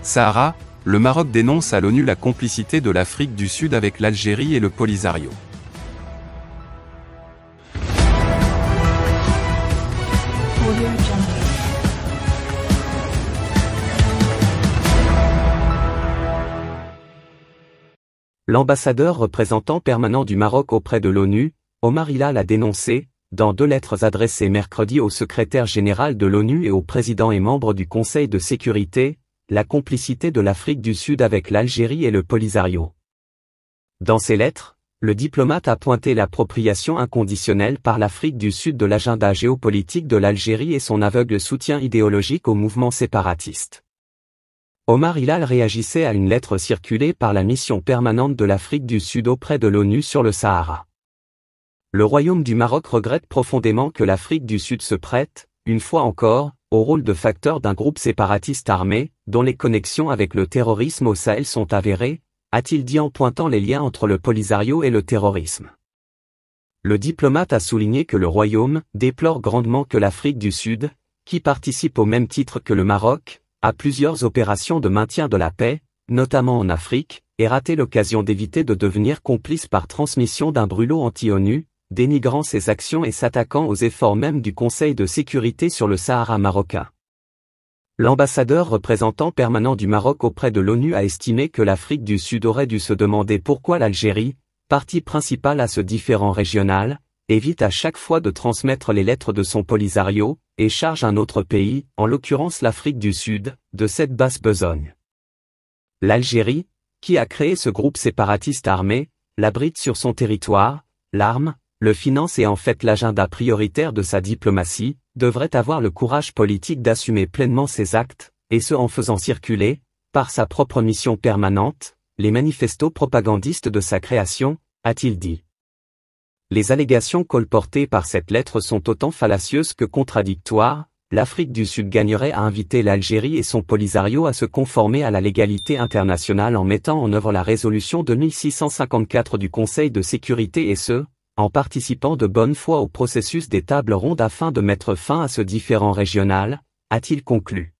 Sahara, le Maroc dénonce à l'ONU la complicité de l'Afrique du Sud avec l'Algérie et le Polisario. L'ambassadeur représentant permanent du Maroc auprès de l'ONU, Omar Hilal a dénoncé, dans 2 lettres adressées mercredi au secrétaire général de l'ONU et au président et membre du Conseil de sécurité, la complicité de l'Afrique du Sud avec l'Algérie et le Polisario. Dans ces lettres, le diplomate a pointé l'appropriation inconditionnelle par l'Afrique du Sud de l'agenda géopolitique de l'Algérie et son aveugle soutien idéologique au mouvement séparatiste. Omar Hilal réagissait à une lettre circulée par la mission permanente de l'Afrique du Sud auprès de l'ONU sur le Sahara. Le Royaume du Maroc regrette profondément que l'Afrique du Sud se prête, une fois encore, au rôle de facteur d'un groupe séparatiste armé, dont les connexions avec le terrorisme au Sahel sont avérées, a-t-il dit en pointant les liens entre le Polisario et le terrorisme. Le diplomate a souligné que le Royaume déplore grandement que l'Afrique du Sud, qui participe au même titre que le Maroc, à plusieurs opérations de maintien de la paix, notamment en Afrique, ait raté l'occasion d'éviter de devenir complice par transmission d'un brûlot anti-ONU, dénigrant ses actions et s'attaquant aux efforts même du Conseil de sécurité sur le Sahara marocain. L'ambassadeur représentant permanent du Maroc auprès de l'ONU a estimé que l'Afrique du Sud aurait dû se demander pourquoi l'Algérie, partie principale à ce différend régional, évite à chaque fois de transmettre les lettres de son Polisario, et charge un autre pays, en l'occurrence l'Afrique du Sud, de cette basse besogne. L'Algérie, qui a créé ce groupe séparatiste armé, l'abrite sur son territoire, l'arme, le finance et en fait l'agenda prioritaire de sa diplomatie, devrait avoir le courage politique d'assumer pleinement ses actes, et ce en faisant circuler, par sa propre mission permanente, les manifestos propagandistes de sa création, a-t-il dit. Les allégations colportées par cette lettre sont autant fallacieuses que contradictoires. L'Afrique du Sud gagnerait à inviter l'Algérie et son Polisario à se conformer à la légalité internationale en mettant en œuvre la résolution 2654 du Conseil de sécurité et ce, en participant de bonne foi au processus des tables rondes afin de mettre fin à ce différend régional, a-t-il conclu.